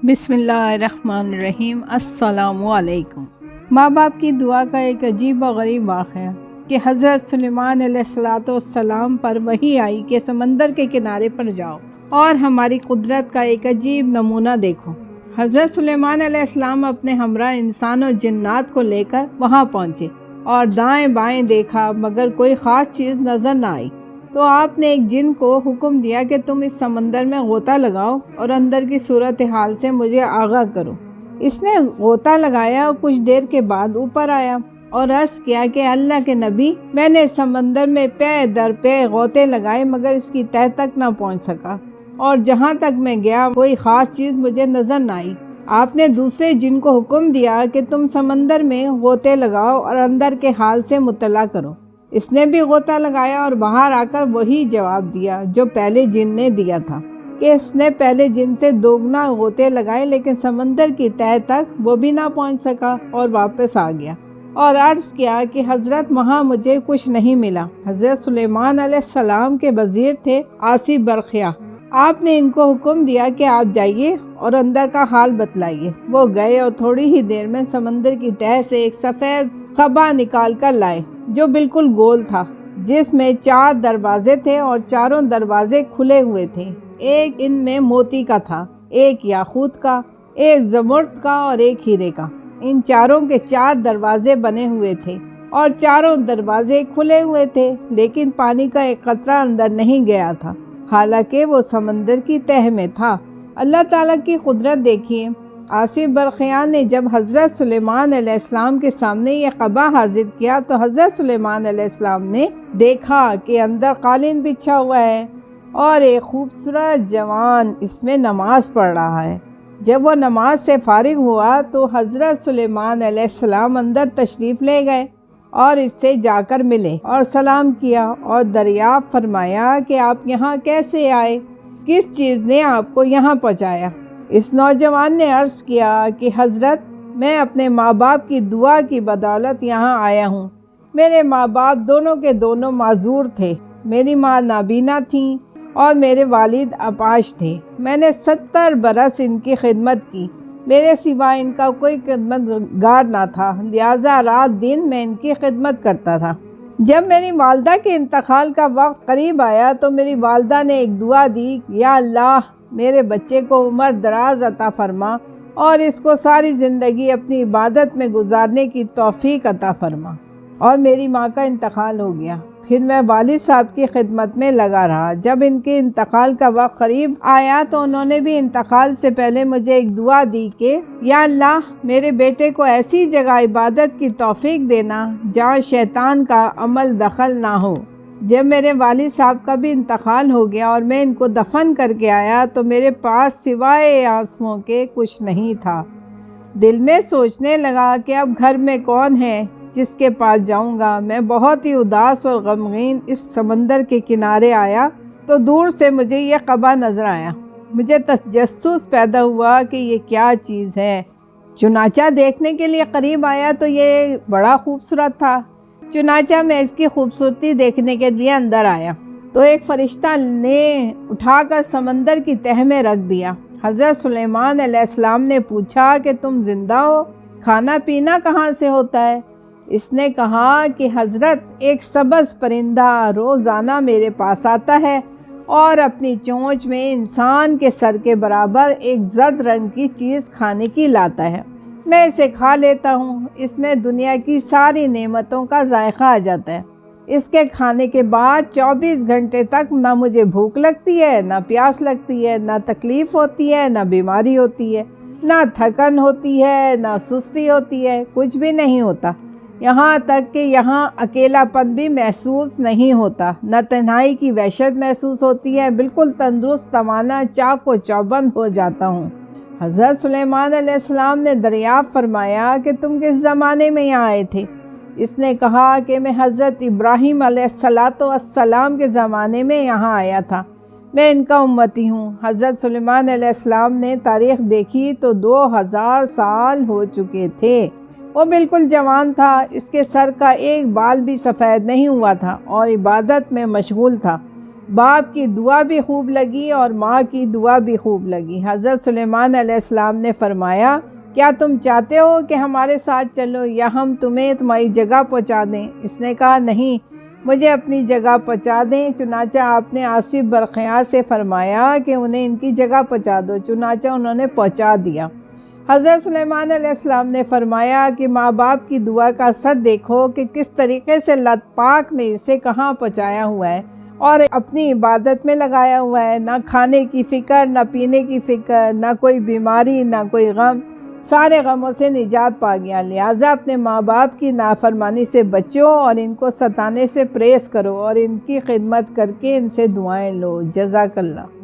بسم اللہ الرحمن الرحیم۔ السلام علیکم۔ ماں باپ کی دعا کا ایک عجیب و غریب واقعہ کہ حضرت سلیمان علیہ السلام پر وحی آئی کہ سمندر کے کنارے پر جاؤ اور ہماری قدرت کا ایک عجیب نمونہ دیکھو۔ حضرت سلیمان علیہ السلام اپنے ہمراہ انسان و جنات کو لے کر وہاں پہنچے اور دائیں بائیں دیکھا مگر کوئی خاص چیز نظر نہ آئی۔ تو آپ نے ایک جن کو حکم دیا کہ تم اس سمندر میں غوطہ لگاؤ اور اندر کی صورتحال سے مجھے آگاہ کرو۔ اس نے غوطہ لگایا اور کچھ دیر کے بعد اوپر آیا اور عرض کیا کہ اللہ کے نبی، میں نے سمندر میں پے در پے غوطے لگائے مگر اس کی تہہ تک نہ پہنچ سکا، اور جہاں تک میں گیا کوئی خاص چیز مجھے نظر نہ آئی۔ آپ نے دوسرے جن کو حکم دیا کہ تم سمندر میں غوطے لگاؤ اور اندر کے حال سے مطلع کرو۔ اس نے بھی غوطہ لگایا اور باہر آ کر وہی جواب دیا جو پہلے جن نے دیا تھا، کہ اس نے پہلے جن سے دوگنا غوطے لگائے لیکن سمندر کی تہہ تک وہ بھی نہ پہنچ سکا اور واپس آ گیا، اور عرض کیا کہ حضرت وہاں مجھے کچھ نہیں ملا۔ حضرت سلیمان علیہ السلام کے وزیر تھے آصف برقیہ۔ آپ نے ان کو حکم دیا کہ آپ جائیے اور اندر کا حال بتلائیے۔ وہ گئے اور تھوڑی ہی دیر میں سمندر کی تہہ سے ایک سفید خبا نکال کر لائے جو بالکل گول تھا، جس میں 4 دروازے تھے اور چاروں دروازے کھلے ہوئے تھے۔ ایک ان میں موتی کا تھا، ایک یاقوت کا، ایک زمرد کا اور ایک ہیرے کا۔ ان چاروں کے 4 دروازے بنے ہوئے تھے اور چاروں دروازے کھلے ہوئے تھے، لیکن پانی کا ایک قطرہ اندر نہیں گیا تھا، حالانکہ وہ سمندر کی تہہ میں تھا۔ اللہ تعالیٰ کی قدرت دیکھیے۔ آصف برقیہ نے جب حضرت سلیمان علیہ السلام کے سامنے یہ قبا حاضر کیا تو حضرت سلیمان علیہ السلام نے دیکھا کہ اندر قالین بچھا ہوا ہے اور ایک خوبصورت جوان اس میں نماز پڑھ رہا ہے۔ جب وہ نماز سے فارغ ہوا تو حضرت سلیمان علیہ السلام اندر تشریف لے گئے اور اس سے جا کر ملے اور سلام کیا اور دریافت فرمایا کہ آپ یہاں کیسے آئے، کس چیز نے آپ کو یہاں پہنچایا؟ اس نوجوان نے عرض کیا کہ حضرت، میں اپنے ماں باپ کی دعا کی بدولت یہاں آیا ہوں۔ میرے ماں باپ دونوں کے دونوں معذور تھے۔ میری ماں نابینا تھیں اور میرے والد اپاہج تھے۔ میں نے 70 برس ان کی خدمت کی، میرے سوا ان کا کوئی خدمت گار نہ تھا، لہٰذا رات دن میں ان کی خدمت کرتا تھا۔ جب میری والدہ کے انتقال کا وقت قریب آیا تو میری والدہ نے ایک دعا دی، یا اللہ میرے بچے کو عمر دراز عطا فرما اور اس کو ساری زندگی اپنی عبادت میں گزارنے کی توفیق عطا فرما۔ اور میری ماں کا انتقال ہو گیا۔ پھر میں والد صاحب کی خدمت میں لگا رہا۔ جب ان کے انتقال کا وقت قریب آیا تو انہوں نے بھی انتقال سے پہلے مجھے ایک دعا دی کہ یا اللہ میرے بیٹے کو ایسی جگہ عبادت کی توفیق دینا جہاں شیطان کا عمل دخل نہ ہو۔ جب میرے والد صاحب کا بھی انتقال ہو گیا اور میں ان کو دفن کر کے آیا تو میرے پاس سوائے آنسوؤں کے کچھ نہیں تھا۔ دل میں سوچنے لگا کہ اب گھر میں کون ہے جس کے پاس جاؤں گا۔ میں بہت ہی اداس اور غمگین اس سمندر کے کنارے آیا تو دور سے مجھے یہ قبا نظر آیا۔ مجھے تجسس پیدا ہوا کہ یہ کیا چیز ہے۔ چنانچہ دیکھنے کے لیے قریب آیا تو یہ بڑا خوبصورت تھا۔ چنانچہ میں اس کی خوبصورتی دیکھنے کے لیے اندر آیا تو ایک فرشتہ نے اٹھا کر سمندر کی تہہ میں رکھ دیا۔ حضرت سلیمان علیہ السلام نے پوچھا کہ تم زندہ ہو، کھانا پینا کہاں سے ہوتا ہے؟ اس نے کہا کہ حضرت ایک سبز پرندہ روزانہ میرے پاس آتا ہے اور اپنی چونچ میں انسان کے سر کے برابر ایک زرد رنگ کی چیز کھانے کی لاتا ہے۔ میں اسے کھا لیتا ہوں۔ اس میں دنیا کی ساری نعمتوں کا ذائقہ آ جاتا ہے۔ اس کے کھانے کے بعد 24 گھنٹے تک نہ مجھے بھوک لگتی ہے، نہ پیاس لگتی ہے، نہ تکلیف ہوتی ہے، نہ بیماری ہوتی ہے، نہ تھکن ہوتی ہے، نہ سستی ہوتی ہے، کچھ بھی نہیں ہوتا۔ یہاں تک کہ یہاں اکیلا پن بھی محسوس نہیں ہوتا، نہ تنہائی کی وحشت محسوس ہوتی ہے، بالکل تندرست، توانا، چاق و چوبند ہو جاتا ہوں۔ حضرت سلیمان علیہ السلام نے دریافت فرمایا کہ تم کس زمانے میں یہاں آئے تھے؟ اس نے کہا کہ میں حضرت ابراہیم علیہ السلام کے زمانے میں یہاں آیا تھا، میں ان کا امتی ہوں۔ حضرت سلیمان علیہ السلام نے تاریخ دیکھی تو 2000 سال ہو چکے تھے۔ وہ بالکل جوان تھا، اس کے سر کا ایک بال بھی سفید نہیں ہوا تھا اور عبادت میں مشغول تھا۔ باپ کی دعا بھی خوب لگی اور ماں کی دعا بھی خوب لگی۔ حضرت سلیمان علیہ السلام نے فرمایا کیا تم چاہتے ہو کہ ہمارے ساتھ چلو یا ہم تمہیں تمہاری جگہ پہنچا دیں؟ اس نے کہا نہیں، مجھے اپنی جگہ پہنچا دیں۔ چنانچہ آپ نے آصف برقیہ سے فرمایا کہ انہیں ان کی جگہ پہنچا دو، چنانچہ انہوں نے پہنچا دیا۔ حضرت سلیمان علیہ السلام نے فرمایا کہ ماں باپ کی دعا کا اثر دیکھو کہ کس طریقے سے اللہ پاک نے اسے کہاں پہنچایا ہوا ہے اور اپنی عبادت میں لگایا ہوا ہے۔ نہ کھانے کی فکر، نہ پینے کی فکر، نہ کوئی بیماری، نہ کوئی غم، سارے غموں سے نجات پا گیا۔ لہٰذا اپنے ماں باپ کی نافرمانی سے بچو اور ان کو ستانے سے پرہیز کرو اور ان کی خدمت کر کے ان سے دعائیں لو۔ جزاک اللہ۔